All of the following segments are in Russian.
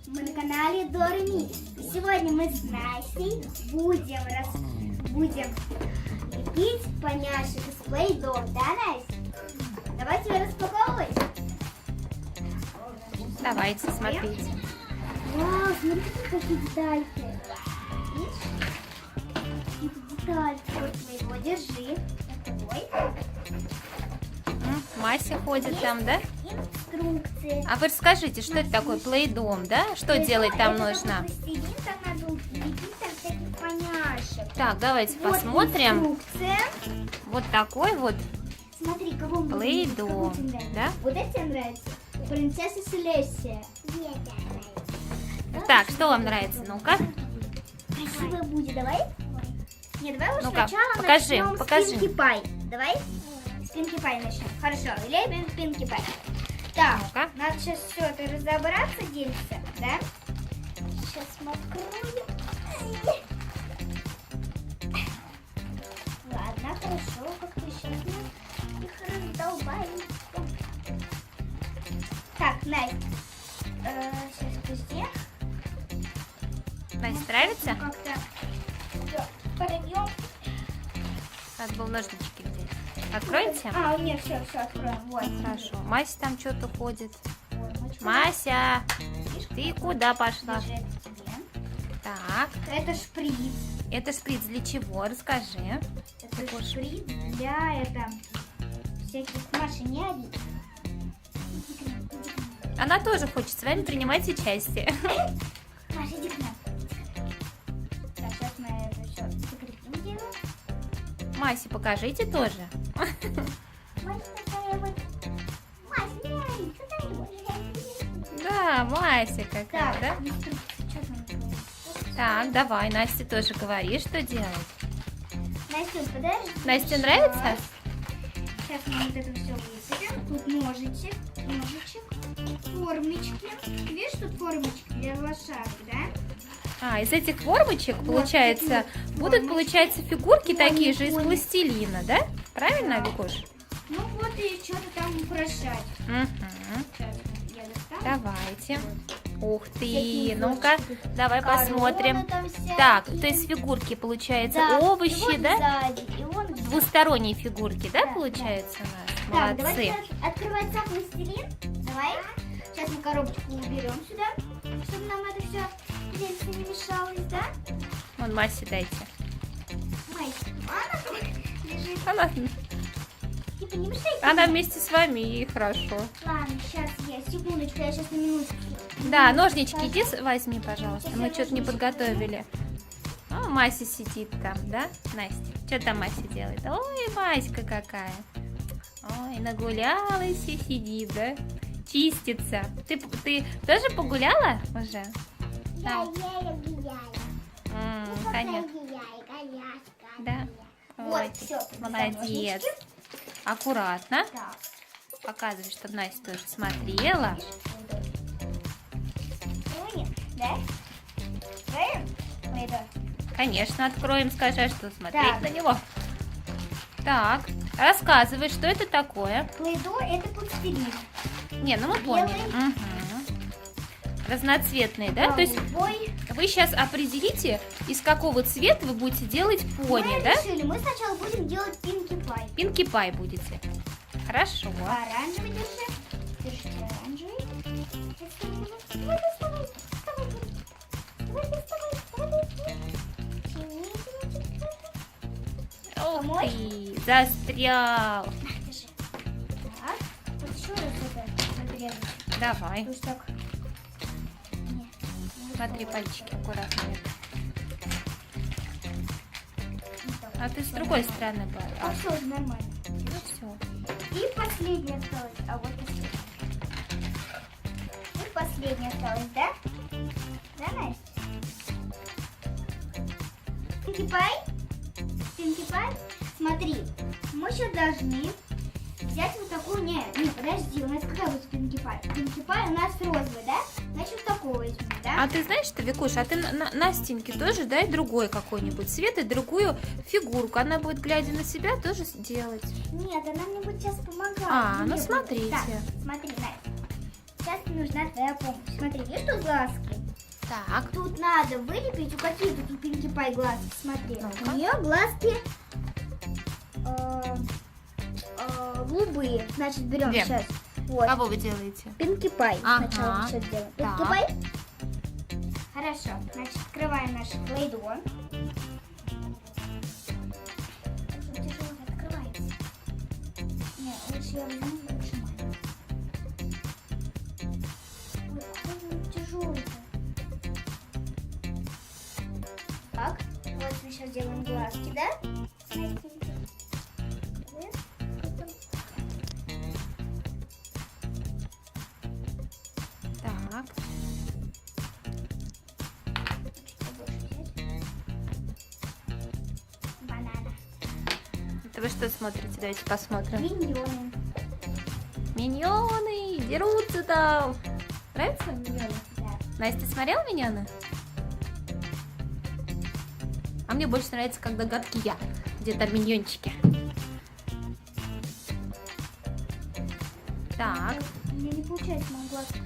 Мы на канале Дорми. Сегодня мы с Настей будем лепить поняшек из плей-доh. Да, Настя? Давайте ее распаковывать. Давайте, смотрите. Вау, смотрите, какие детальки. Видишь? Какие-то детальки. Вот плей-доh, держи. Такой. Мася ходит там, да? Инструкции. А вы расскажите, что это такое плей-доh, да? Что делать там нужно? Пластилин, там надо лепить там всяких поняшек. Так, давайте Вот посмотрим. инструкция. Вот такой вот Смотри, кого мы плей-доh, да? Вот это тебе нравится? Принцесса Селестия. Так, что вам нравится? Ну-ка. Красивая будет, давай? Нет, давай лучше Ну-ка, сначала покажи, начнем покажи. с Пинки Пай. Давай? С Пинки Пай начнем. Хорошо, лепим Пинки Пай. Так, Ну-ка. надо сейчас все это разобраться, делиться, да? Сейчас мы откроем. Ладно, хорошо, как-то сейчас мы их раздолбаем. Так, Настя, сейчас пусти. Настя, нравится? Как-то подойдем. Надо было ножнички взять. Откроете? А, нет, все, откроем. Вот. Хорошо. Мася там что-то ходит. Вот. Мася, ты куда пошла? Держи это тебе. Так, Это шприц. это шприц для чего? Расскажи. Это шприц для всяких машинерий. Она тоже хочет с вами принимать участие. Маша, иди к нам. Так, сейчас мы это все закрепим дело. Масе покажите тоже. Маша такая вот. Маша, ай, какая вот. Да, Мася какая, Так, да? инструкция. Что там такое? Так, давай, Настя тоже говори, что делать. Настя, подожди. Настя, нравится? Сейчас мы вот это все высыпем. Тут ножичек, формочки. Видишь, тут формочки для лошадок, да? А, из этих формочек, получается, будут, получается, фигурки такие же из пластилина, да? Правильно, Викуш? Ну вот и что-то там украшать. Угу. Сейчас я достану. Давайте. Ух ты, Всякие ну-ка, узорчики. давай Короны посмотрим. там всякие. Так, то есть фигурки, получается, Да, и овощи, вот да? сзади, и вон сзади. Двусторонние фигурки, да, Да, получается у нас? Так, Молодцы. давайте открывать сам пластилин. Давай. Сейчас мы коробочку уберем сюда, чтобы нам это все здесь не мешалось, да? Вон, Масе дайте. Май, она тут лежит. Она Типа не мешайте. вместе с вами, и хорошо. Ладно, сейчас я, секундочку, я сейчас на минутку. Да, ножнички иди возьми, пожалуйста. Мы что-то не подготовили. О, Мася сидит там, да, Настя? Что там Мася делает? Ой, Маська какая. Ой, нагулялась и сидит, да? Чистится. Ты тоже погуляла уже? Я еле гуляю. Конечно. Да? Вот, Ой, все. молодец. Аккуратно. Так. Показывай, чтобы Настя тоже смотрела. Нет, да? Откроем? Плей-доh. Конечно, откроем, скажи, а что смотреть Так. на него. Так, рассказывай, что это такое. Плей-доh это пластилин. Не, ну мы поняли. Белый. Угу. Разноцветные, да? То есть Голубой. вы сейчас определите, из какого цвета вы будете делать пони, Мы да? решили, мы сначала будем делать Пинки Пай. Пинки Пай будете. Хорошо. Оранжевый держи. Держите оранжевый. Давай, доставай. Давай, доставай. Ух Помочь? ты, застрял. Держи. Так, вот еще раз это надрезать. Давай. Потому что так... Не, Смотри, пальчики аккуратные. А ты с другой стороны была. А все, нормально. Все. И последний осталось. А вот последний. И последний осталось, да? Да, Настя? Пинки Пай? Пинки Пай? Смотри, мы сейчас должны взять вот такую... Не, подожди, у нас какая будет Пинки Пай? Пинки Пай у нас розовый, да? Значит, вот такого возьмем, да? А ты знаешь что, Викуша, а ты Настеньке тоже дай другой какой-нибудь цвет и другую фигурку. Она будет, глядя на себя, тоже делать. Нет, она мне будет сейчас помогать. А, ну Мне будет- смотрите. Так, смотри, Настя. Сейчас мне нужна твоя помощь. Смотри, видишь, тут глазки? Так. Тут надо вылепить, какие тут у Пинки Пай глазки, смотри. Ну-ка. У нее глазки голубые. Значит, берем Где? сейчас. Вот. Кого вы делаете? Пинки Пай. Ага. Сначала мы сейчас делаем. Пинки Так. Пай. Хорошо. Значит, открываем наш плейдо. Тяжело открывается. Нет, лучше я возьму, лучше маме. Ой, какой он тяжелый. Так, вот мы сейчас делаем глазки, да? Смотрите. Так. Банана. Это вы что смотрите? Давайте посмотрим. Миньоны. Миньоны дерутся там. Нравится миньоны? Да. Настя смотрела миньоны? А мне больше нравится, когда гадкий я. Где там миньончики. Так. У меня не получается мои глазки.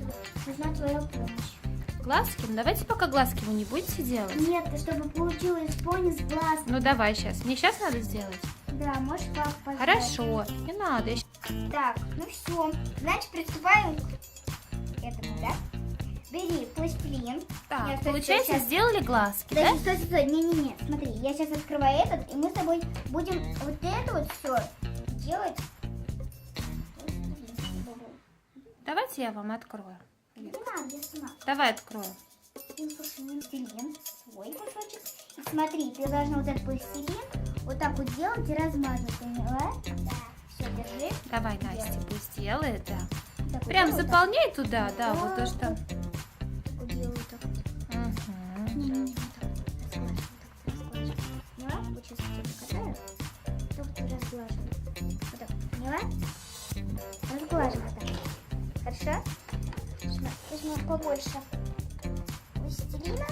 Нужна твоя помощь. Глазки? Ну давайте пока глазки вы не будете делать. Нет, чтобы получилось пони с глаз. Ну давай сейчас. Мне сейчас надо сделать? Да, можешь папу позвать. Хорошо. Не надо. Так, ну все. Значит, приступаем к этому, да? Бери пластилин. Так, Нет, получается, сейчас. сделали глазки, да? Подожди, стой. Не-не-не, смотри, я сейчас открываю этот, и мы с тобой будем вот это вот все делать. Давайте я вам открою. Не надо, я сама. Давай открою. Пластилин, свой кусочек. И смотри, ты должна вот этот пластилин вот так вот делать и размазать, поняла? Да. Все, держи. Давай, Настя, пусть делает, да. Так вот Прям делай, заполняй туда, да, Да. вот то, что... так вот делаю, так вот. Мгм. Не-не-не, вот так вот разглаживай. Поняла? Вот сейчас я тебя покатаю. Только ты разглаживай. Вот так, поняла? Разглаживай так. Хорошо? Возьму побольше пластилина.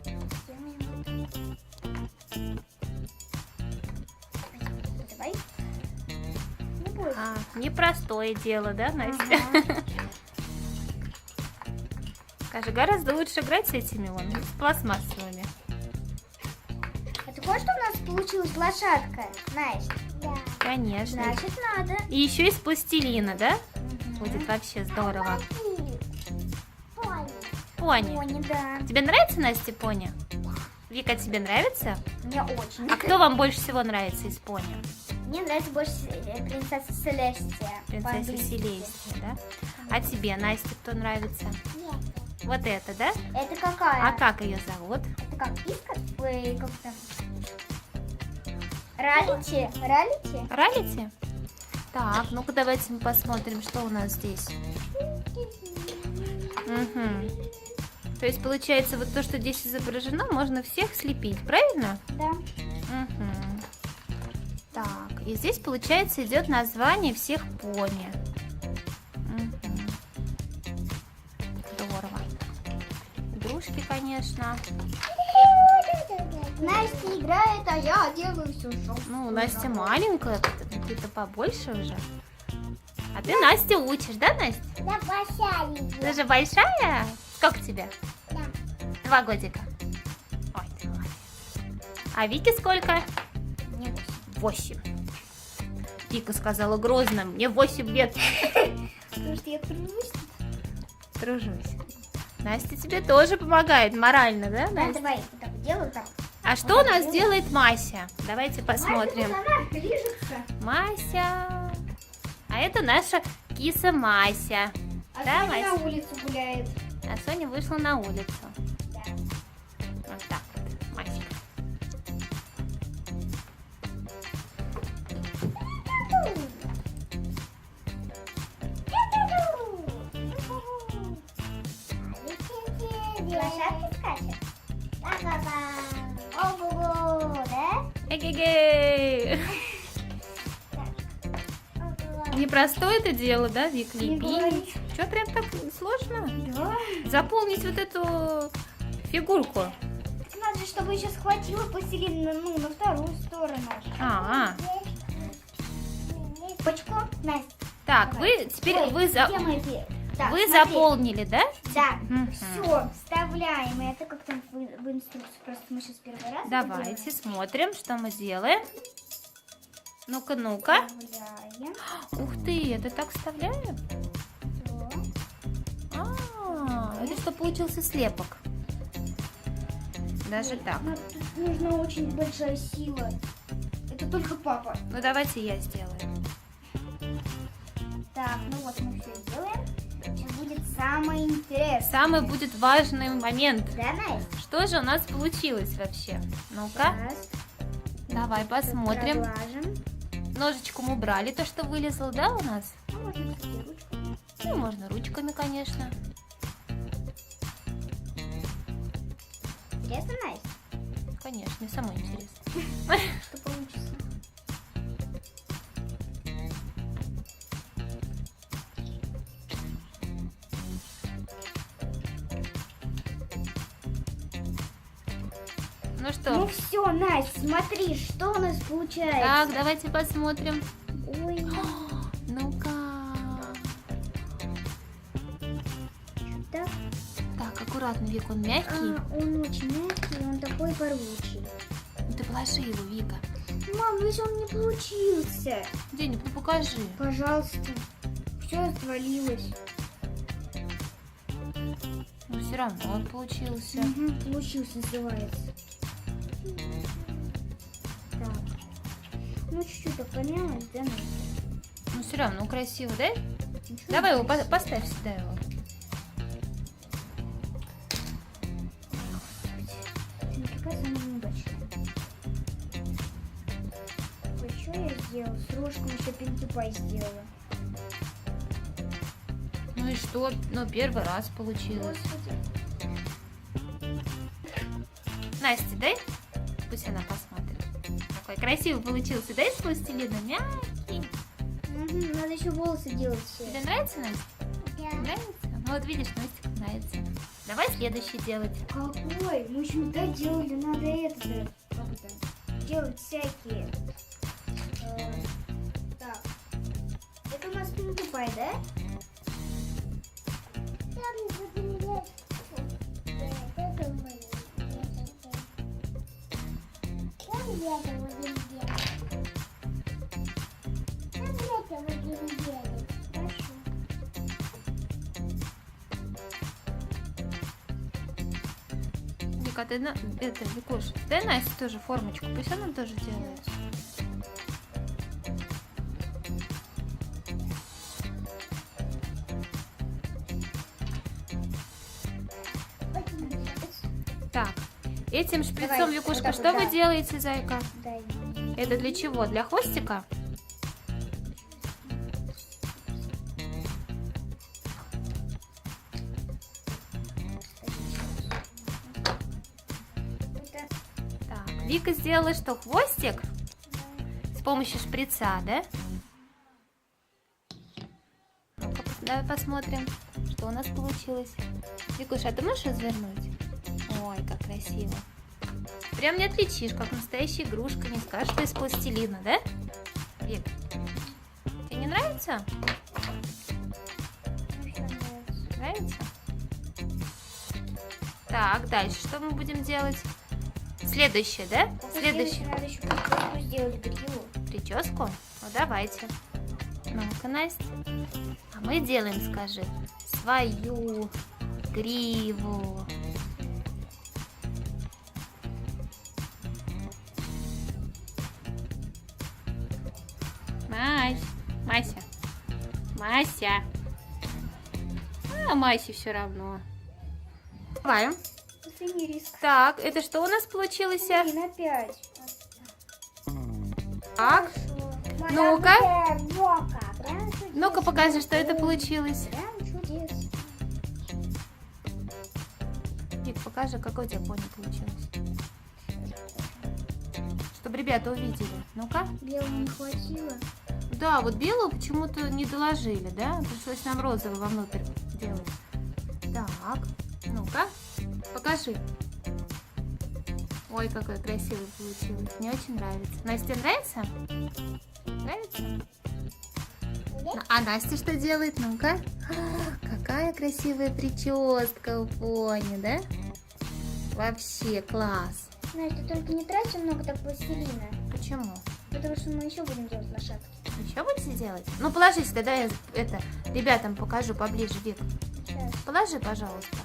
И сделаем вот так. Давай. Не бойся. Непростое дело, да, Настя? Ага. Скажи, гораздо лучше играть с этими вон, с пластмассовыми. А ты хочешь, чтобы у нас получилась лошадка, Настя? Да. Конечно. Значит, надо. И еще из пластилина, да? Будет вообще здорово. Пони. Пони, да. Тебе нравится, Настя, пони? Вика, тебе нравится? Мне очень. А кто вам больше всего нравится из пони? Мне нравится больше принцесса Селестия. Принцесса по-английски. Селестия, да? А тебе, Настя, кто нравится? Вот это, да? Это какая? А как ее зовут? Это как Иска? Ой, как там? Ралити? Ралити? Ралити? Так, ну-ка давайте мы посмотрим, что у нас здесь. Угу. То есть, получается, вот то, что здесь изображено, можно всех слепить, правильно? Да. Угу. Так, и здесь, получается, идет название всех пони. Мгм. Здорово. Игрушки, конечно. Настя играет, а я делаю все, что. Ну, Настя маленькая, ты-то побольше уже. А ты Настя учишь, да, Настя? Да, большая. Ты же большая? Сколько тебе? Да. 2 годика. Ой, ты молодец. А Вике сколько? Мне 8. Вика сказала грозно, мне 8 лет. Потому что я тружусь. Тружусь. Настя тебе тоже помогает морально, да, Да, Настя? давай, вот так делаю, так. А что у нас делает Мася? Давайте посмотрим. Она движется. Мася. А это наша киса Мася. А Да, Соня на Мась? улицу гуляет. А Соня вышла на улицу. Да. Вот так вот, Масика. Лошадка скачет? Ого, да? Эге-ге! Непростое это дело, да, Вик, Не лепить? говори. Что, прям так сложно? Да. Заполнить вот эту фигурку. Так надо же, чтобы еще схватила пластилин на вторую сторону. А, Почку, Настя. так, Давай. вы теперь Ой, вы где мои Так, Вы смотри. заполнили, да? Да, Мгм. все, вставляем это, как там в инструкции, просто мы сейчас первый раз это Давайте смотрим, что мы делаем. Ну-ка, ну-ка. делаем. Ух ты, это так вставляем? Это что получился слепок. Даже так. Но тут нужна очень большая сила. Это только папа. Ну давайте я сделаю. Так, ну вот мы все делаем. Сейчас будет самое интересное. Самый будет важный момент. Да, Настя? Что же у нас получилось вообще? Ну-ка, Сейчас давай посмотрим. проглажем. Ножичком убрали то, что вылезло, да, у нас? Ну, можно, кстати, ручку. Ну, можно ручками, конечно. Интересно, Настя? Конечно, мне самой интересно. Что получится? Ну что? Ну все, Настя, смотри, что у нас получается. Так, давайте посмотрим. Ой, Ну-ка. так. Так, аккуратно, Вик, он мягкий. Он очень мягкий, он такой поручий. Ты положи его, Вика. Мам, если он не получился. Денег, ну покажи. Пожалуйста. Все отвалилось. Ну все равно он получился. Угу, получился, называется. Так. Ну, чуть-чуть так помялось, да, Настя? Ну все равно красиво, да? Ничего Давай его, не поставь сюда его. Какая самая неудачная? Ой, что я сделала? С рожком еще Пинки Пай сделала. Ну и что? Ну первый раз получилось. Господи. Настя, дай. Пусть она посмотрит. Какой красивый получился, да, из пластилина? Мягкий. Угу, надо еще волосы делать все. Тебе нравится, Настя? Нравится? Ну вот видишь, Настя нравится. Давай следующий делать. Какой? Мы еще не так делали, надо это, как это, делать всякие. Так. Это у нас Пинки Пай, да? Хорошо. Вика, ты это, Викуш, дай Насте тоже формочку, пусть она тоже делает. Так, этим шприцом, Давай, Викушка, вот так что вот, вы да. делаете, зайка? Дай. Это для чего? Для хвостика? Это, Так, Вика сделала что, хвостик? С помощью шприца, да? Ну-ка, давай посмотрим, что у нас получилось. Викуша, а ты можешь развернуть? Ой, как красиво. Прям не отличишь, как настоящая игрушка. Не скажешь, что из пластилина, да? Вик, тебе не нравится? ну, что нравится? Нравится? Так, дальше что мы будем делать? Следующее, да? Следующее. Надо еще прическу сделать гриву. Прическу? Ну, давайте. Ну-ка, Настя. А мы делаем, скажи, свою гриву. Мася. Мася. А Масе все равно. Давай. Последний риск. Так, это что у нас получилось? Блин, опять. Так, Хорошо. Ну-ка. Прям чудесно. ну-ка покажи, что это получилось. Прям чудесно. Вик, покажи, какой у тебя пони получилось. Чтобы ребята увидели. Ну-ка. Белого не хватило. Да, вот белого почему-то не доложили, да? Пришлось нам розовый вовнутрь делать. Так, ну-ка, покажи. Ой, какой красивый получилось. Мне очень нравится. Настя, нравится? Нравится? А Настя что делает? Ну-ка. Какая красивая прическа у пони, да? Вообще класс. Настя, только не трать много так пластилина. Почему? Потому что мы еще будем делать лошадки. Еще будете делать? Ну, положите, тогда я это ребятам покажу поближе, Вик. Сейчас. Положи, пожалуйста.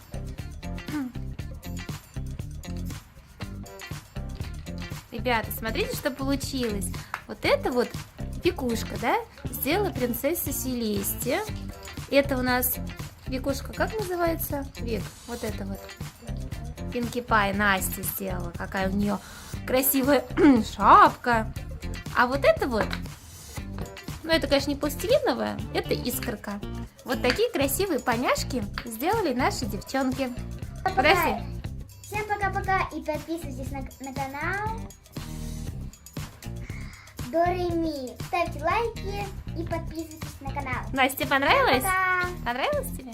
Ребята, смотрите, что получилось. Вот это вот Викушка, да, сделала принцесса Селестия. Это у нас Викушка, как называется? Вик, вот это вот. Пинки Пай Настя сделала. Какая у нее красивая шапка. А вот это вот, ну это, конечно, не пластилиновая, это искорка. Вот такие красивые поняшки сделали наши девчонки. Подожди. Всем пока-пока и подписывайтесь на канал Дореми. Ставьте лайки и подписывайтесь на канал. Настя, понравилось? Пока! Понравилось тебе?